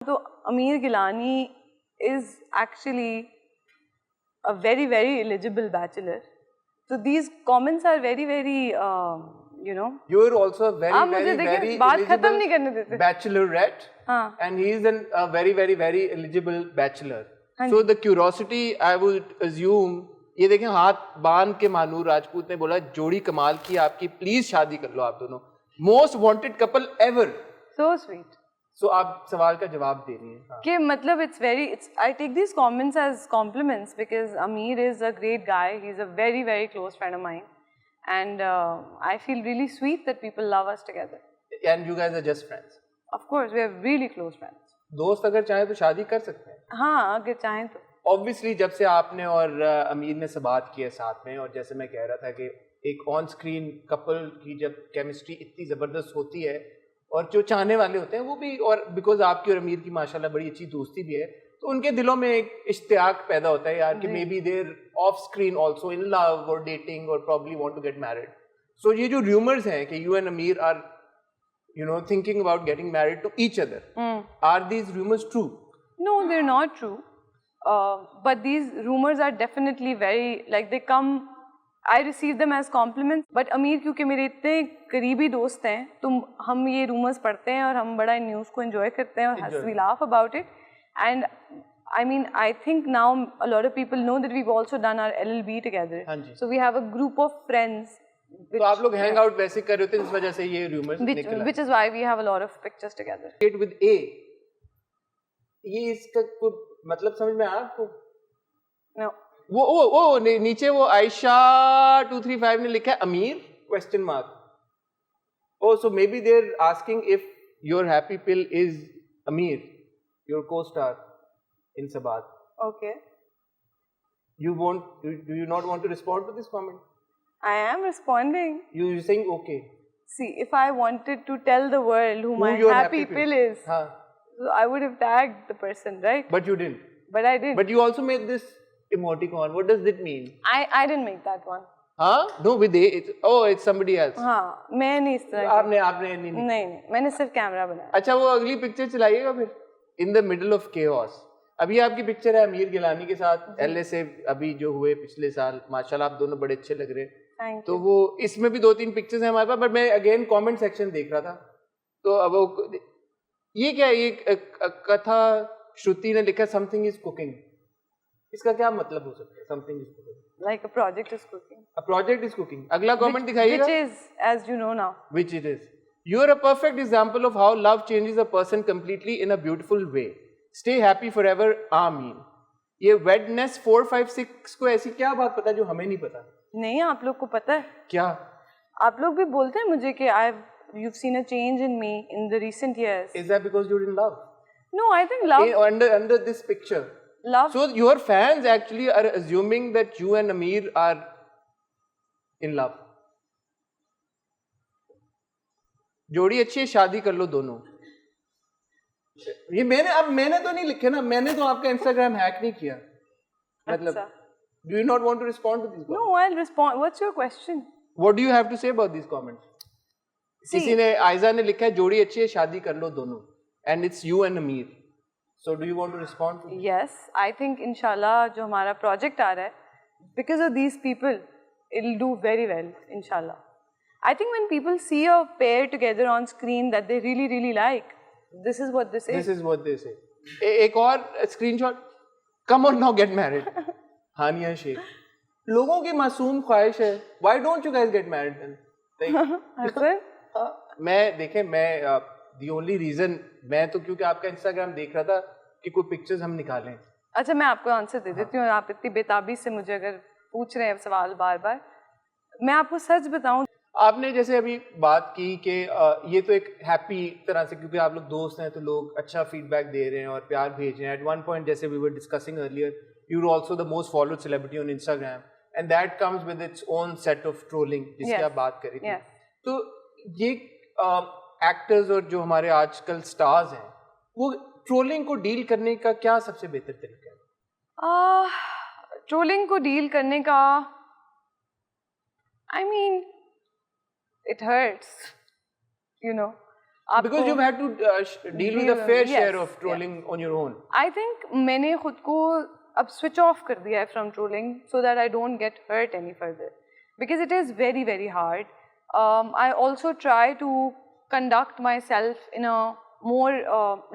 तो Amir Gilani is actually a very, very eligible bachelor. So these comments are very, very, you know. You are also a very, very, very eligible bachelorette, and he is a very, very, very eligible bachelor. So the curiosity, I would assume, ये देखें हाथ बांध के मानूर राजपूत ने बोला जोड़ी कमाल की आपकी, प्लीज शादी कर लो आप दोनों, most wanted couple ever. So sweet. So आप सवाल का जवाब दे रही हैं कि मतलब I take these comments as compliments because Amir is a great guy. He's a very, very close friend of mine, and I feel really sweet that people love us together. And you guys are just friends. Of course, we are really close friends. दोस्त अगर चाहे तो शादी कर सकते हैं. हाँ, अगर चाहें तो. Obviously जब से आपने और अमीर ने से बात की है साथ में, और जैसे मैं कह रहा था कि एक ऑन स्क्रीन कपल की जब केमिस्ट्री इतनी ज़बरदस्त होती है और जो चाहने वाले होते हैं वो भी, और बिकॉज आपकी और अमीर की माशाल्लाह बड़ी अच्छी दोस्ती भी है, तो उनके दिलों में एक इश्तियाक पैदा होता है यार कि maybe there off screen also in love और डेटिंग और probably want to get married. So ये जो रूमर्स हैं कि you and Amir are thinking about getting married to each other, are these rumors true? No, they're not true. But these rumors are definitely very, like they come, I receive them as compliments. But Amir क्योंकि मेरे इतने करीबी दोस्त हैं, तो हम ये rumors पढ़ते हैं और हम बड़ा न्यूज़ को enjoy करते हैं और we laugh about it. And I mean, I think now a lot of people know that we've also done our LLB together. So we have a group of friends. तो आप लोग hang out वैसे कर रहे होते हैं, इस वजह से ये rumors निकला. Which is why we have a lot of pictures together. With A, ये इसका कोई मतलब समझ में आया आपको? No. वो नीचे वो आयशा 235 ने लिखा है अमीर question mark. Oh, so maybe they're asking if your happy pill is Amir, your co-star in Sabat. Okay. Do you not want to respond to this comment? I am responding. You're saying okay. See, if I wanted to tell the world who my happy pill is, so I would have tagged the person, right? But you didn't. But I did. But you also made this emoticon. What does it mean? I didn't make that one. No, with A. It's somebody else. हाँ, मैं नहीं इस तरह. आपने नहीं, मैंने सिर्फ camera बनाया. अच्छा, वो अगली पिक्चर चलाइएगा फिर. In the middle of chaos. अभी आपकी पिक्चर है अमीर गिलानी के साथ LA से अभी जो हुए पिछले साल. माशाल्लाह आप दोनों बड़े अच्छे लग रहे हैं. तो वो इसमें भी 2-3 पिक्चर्स हैं हमारे पास, बट मैं अगेन कमेंट सेक्शन देख रहा था, तो अब वो ये क्या है, ये कथा श्रुति ने लिखा समथिंग इज कुकिंग, इसका क्या मतलब हो सकता है? Something is cooking like a project is cooking. A project is cooking. अगला कमेंट दिखाइएगा. Which is as you know now. Which it is. You are a perfect example of how love changes a person completely in a beautiful way. Stay happy forever. आमीन. ये वेडनेस 456 को ऐसी क्या बात पता है जो हमें नहीं पता? नहीं, आप लोग को पता है क्या? आप लोग भी बोलते हैं मुझे कि you've seen a change in me in the recent years. Is that because you're in love? No, I think love. Under this picture. Love. So your fans actually are assuming that you and Amir are in love. जोड़ी अच्छी है, शादी कर लो दोनों. ये मैंने तो नहीं लिखे ना, मैंने तो आपका Instagram हैक नहीं किया. मतलब do you not want to respond to these comments? No, I'll respond. What's your question? What do you have to say about these comments? किसी ने, आयजा ने लिखा है जोड़ी अच्छी है, शादी कर लो दोनों, and it's you and Amir. So do you want to respond to this? Yes, I think inshallah जो हमारा project आ रहा है, because of these people, it'll do very well, inshallah. I think when people see a pair together on screen that they really, really like, this is what they say. This is what they say. एक और screenshot. Come on now, get married. हानिया शेख. लोगों की मासूम ख्वाहिश है. Why don't you guys get married then? मैं the only reason, मैं तो क्योंकि आपका Instagram देख रहा था कि कोई पिक्चर्स हम निकालें. अच्छा, मैं आपको आंसर दे देती हूँ. आप इतनी बेताबी से मुझे अगर पूछ रहे हैं सवाल बार बार, मैं आपको सच बताऊं, आपने जैसे अभी बात की कि ये तो एक हैप्पी तरह से, क्योंकि आप लोग दोस्त हैं तो लोग अच्छा फीडबैक दे रहे हैं और प्यार भेज रहे हैं. एट वन पॉइंट जैसे we were discussing earlier, you are also the most followed celebrity on Instagram, and that comes with its own set of trolling जिसकी आप बात कर रही थी. तो ये एक्टर्स और जो हमारे आजकल स्टार्स हैं, वो ट्रोलिंग को डील करने का क्या सबसे बेहतर तरीका है? ट्रोलिंग को डील करने का, I mean, it hurts, you know. Because you've had to deal with a fair share of trolling on your own. I think मैंने खुद को अब switch off कर दिया है from trolling so that I don't get hurt any further because it is very very hard. I also try to conduct myself in a more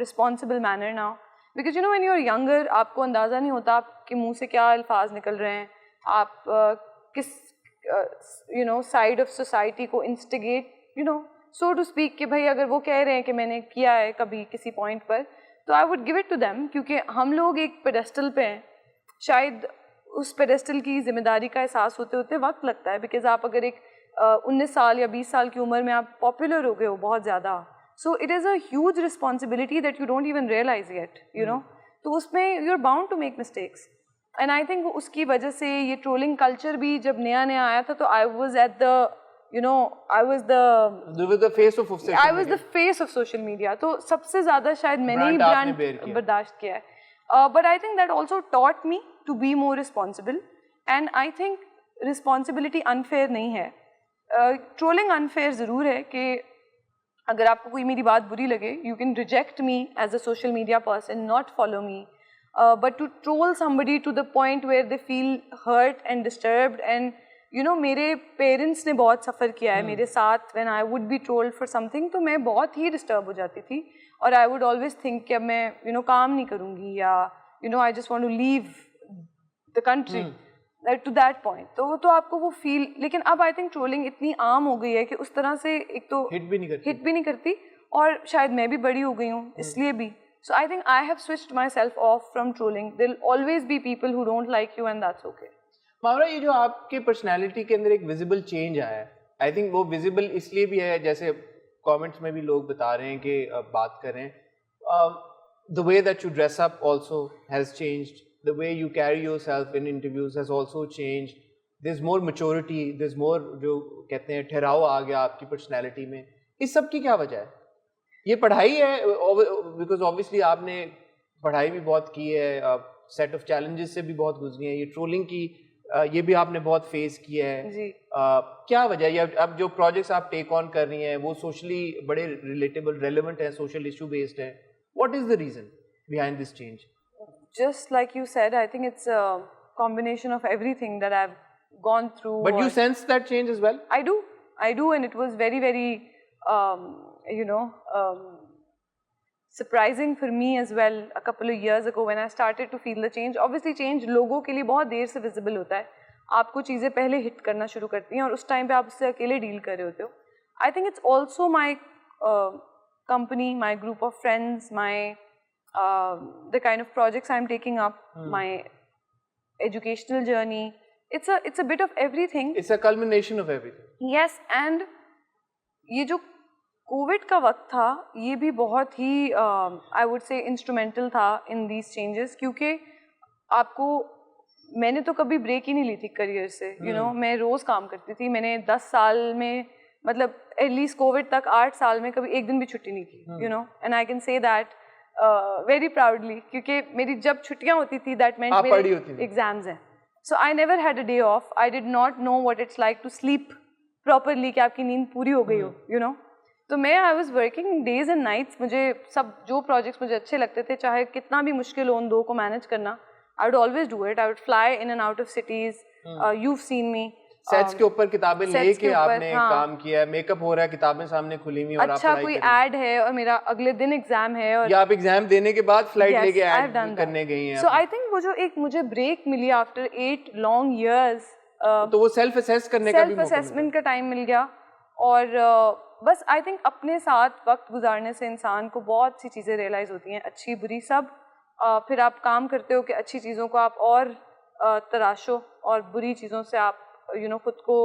responsible manner now because you know when you're younger आपको अंदाज़ा नहीं होता आपके मुंह से क्या अल्फाज निकल रहे हैं, आप किस you know side of society को instigate you know so to speak कि भाई अगर वो कह रहे हैं कि मैंने किया है कभी किसी पॉइंट पर तो I would give it to them क्योंकि हम लोग एक पेडेस्टल पे हैं, शायद उस पेडेस्टल की जिम्मेदारी का एहसास होते होते वक्त लगता है बिकॉज आप अगर एक 19 साल या 20 साल की उम्र में आप पॉपुलर हो गए हो बहुत ज़्यादा, so it is a huge responsibility that you don't even realise yet you know, तो उसमें you are bound to make mistakes and I think उसकी वजह से ये ट्रोलिंग कल्चर भी जब नया नया आया था तो I was at the you know I was the face of social I was the face of social media, तो सबसे ज़्यादा शायद मैंने ही ब्रांड बर्दाश्त किया है, but I think that also taught me to be more responsible and I think responsibility unfair नहीं है, trolling unfair ज़रूर है कि अगर आपको कोई मेरी बात बुरी लगे you can reject me as a social media person, not follow me, but to troll somebody to the point where they feel hurt and disturbed and you know मेरे पेरेंट्स ने बहुत सफ़र किया है मेरे साथ when I would be trolled for something, तो मैं बहुत ही डिस्टर्ब हो जाती थी और I would always think कि अब मैं you know काम नहीं करूँगी या you know I just want to leave the country to that point, तो आपको वो फील, लेकिन अब आई थिंक ट्रोलिंग इतनी आम हो गई है कि उस तरह से एक तो हिट भी नहीं करती और शायद मैं भी बड़ी हो गई हूँ इसलिए भी, so I think I have switched myself off from trolling. There will always be people who don't like you and that's okay. Mawra, ये जो आपके पर्सनैलिटी के अंदर एक विजिबल चेंज आया है, आई थिंक वो विजिबल इसलिए भी है, जैसे कमेंट्स में भी लोग बता रहे हैं कि बात करें, the way that you dress up also has changed, the way you carry yourself in interviews has also changed, there is more maturity, there is more, जो कहते हैं ठहराव आ गया आपकी पर्सनैलिटी में. इस सब की क्या वजह है? ये पढ़ाई है? बिकॉज ऑब्वियसली आपने पढ़ाई भी बहुत की है, सेट ऑफ चैलेंजेस से भी बहुत गुजरी है, ये ट्रोलिंग की ये भी आपने बहुत फेस किया है जी. क्या वजह है? या अब जो प्रोजेक्ट्स आप टेक ऑन कर रही हैं वो सोशली बड़े रिलेटेबल, रेलेवेंट हैं, सोशल इशू बेस्ड है, what is the reason behind this change? Just like you said, I think it's a combination of everything that I've gone through. But you sense that change as well? I do, and it was very, very, surprising for me as well a couple of years ago when I started to feel the change. Obviously, change लोगों के लिए बहुत देर से visible होता है. आपको चीज़ें पहले hit करना शुरू करती हैं और उस time पे आप उससे अकेले deal कर रहे होते हो. I think it's also my company, my group of friends, the kind of projects I'm taking up, my educational journey. It's a bit of everything. It's a culmination of everything. Yes, and ये जो Covid का वक्त था ये भी बहुत ही I would say instrumental था in these changes, क्योंकि आपको, मैंने तो कभी ब्रेक ही नहीं ली थी करियर से, यू नो, मैं रोज़ काम करती थी. मैंने 10 साल में, मतलब एटलीस्ट कोविड तक 8 साल में कभी एक दिन भी छुट्टी नहीं की, you know, and I can say that very proudly, क्योंकि मेरी जब छुट्टियाँ होती थी दैट मेंट मेरे एग्जाम्स हैं. So I never had a day off. I did not know what it's like to sleep properly, कि आपकी नींद पूरी हो गई हो, यू नो. तो मैं I was working days and nights. मुझे सब जो प्रोजेक्ट्स मुझे अच्छे लगते थे, चाहे कितना भी मुश्किल हो उन दो को मैनेज करना, I would always do it. I would fly in and out of cities. you've seen me sets के ऊपर किताबें लेके आपने काम किया है, मेकअप हो रहा है, किताबें सामने खुली हुई और अच्छा आप कोई ऐड है और मेरा अगले दिन एग्जाम है, और या आप एग्जाम देने के बाद फ्लाइट लेके ऐड करने गई हैं. सो आई थिंक वो जो एक मुझे ब्रेक मिली आफ्टर 8 लॉन्ग इयर्स, तो वो सेल्फ असेस करने का भी मौका, सेल्फ असेसमेंट का टाइम मिल गया. और बस आई थिंक अपने साथ वक्त गुजारने से इंसान को बहुत सी चीज़ें रियलाइज़ होती हैं, अच्छी बुरी सब. फिर आप काम करते हो कि अच्छी चीज़ों को आप और तराशो और बुरी चीज़ों से आप खुद को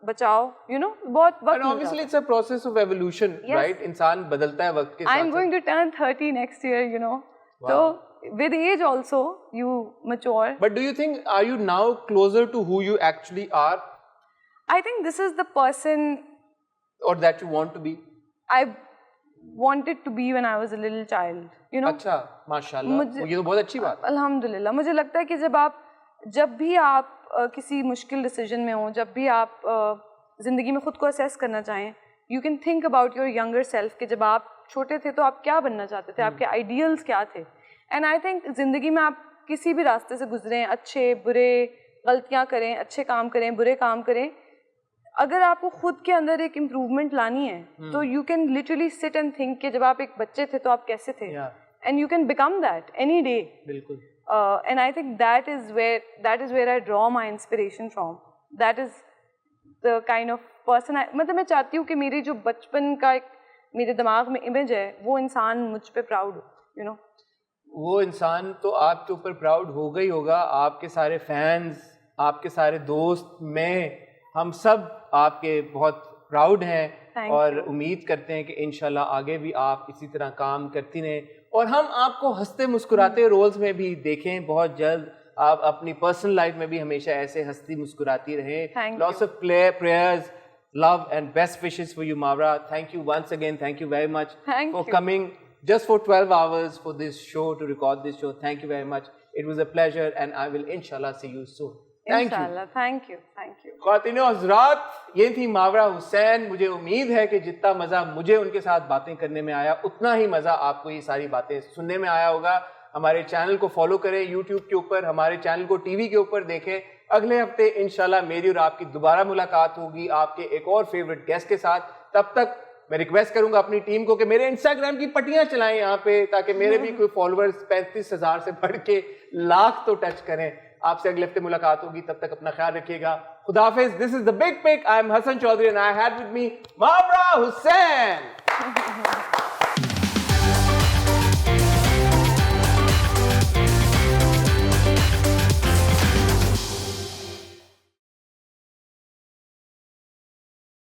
बचाओ, बहुत वक्त. And obviously it's a process of evolution, right? इंसान बदलता है वक्त के साथ. I'm going to turn 30 next year, Wow. So with age also you mature. But do you think, are you now closer to who you actually are? I think this is the person, or that you want to be? I wanted to be when I was a little child, अच्छा, माशाल्लाह, ये तो बहुत अच्छी बात. अल्हम्दुलिल्लाह. मुझे लगता है कि जब भी आप किसी मुश्किल डिसीजन में हो, जब भी आप ज़िंदगी में ख़ुद को असेस करना चाहें, you can think about your younger self कि जब आप छोटे थे तो आप क्या बनना चाहते थे, आपके आइडियल्स क्या थे. एंड आई थिंक ज़िंदगी में आप किसी भी रास्ते से गुजरें, अच्छे बुरे, गलतियाँ करें, अच्छे काम करें, बुरे काम करें, अगर आपको खुद के अंदर एक इम्प्रूवमेंट लानी है तो you can literally sit and think कि जब आप एक बच्चे थे तो आप कैसे थे, and you can become that any day. बिल्कुल. And I think that is where I draw my inspiration from. That is the kind of person मतलब मैं चाहती हूँ कि मेरी जो बचपन का एक मेरे दिमाग में इमेज है वो इंसान मुझ पे प्राउड हो, you know. वो इंसान तो आपके ऊपर प्राउड होगा ही होगा. आपके सारे फैंस, आपके सारे दोस्त, मैं, हम सब आपके बहुत प्राउड हैं और उम्मीद करते हैं कि इंशाल्लाह आगे भी आप इसी तरह काम करती रहें और हम आपको हंसते मुस्कुराते रोल्स में भी देखें बहुत जल्द. आप अपनी पर्सनल लाइफ में भी हमेशा ऐसे हंसती मुस्कुराती रहें. Lots of prayers, love and best wishes for you, Mawra. Thank you once again. Thank you very much for coming just for 12 hours for this show, to record this show. Thank you very much. It was a pleasure and I will inshallah see you soon. Thank you. Thank you. Thank you. ख्वातीनो हज़रात, ये थी मावरा हुसैन. मुझे उम्मीद है कि जितना मज़ा मुझे उनके साथ बातें करने में आया उतना ही मज़ा आपको ये सारी बातें सुनने में आया होगा. हमारे चैनल को फॉलो करें YouTube के ऊपर, हमारे चैनल को TV के ऊपर देखें. अगले हफ्ते इंशाल्लाह मेरी और आपकी दोबारा मुलाकात होगी आपके एक और फेवरेट गेस्ट के साथ. तब तक मैं रिक्वेस्ट करूंगा अपनी टीम को कि मेरे इंस्टाग्राम की पट्टियां चलाएं यहाँ पे, ताकि मेरे भी कोई फॉलोअर्स 35,000 से बढ़ के लाख तो टच करें. आपसे अगले हफ्ते मुलाकात होगी. तब तक अपना ख्याल रखिएगा. खुदा हाफिज. This is the big pick. I am Hasan Chaudhry and I had with me Mawra Hussain.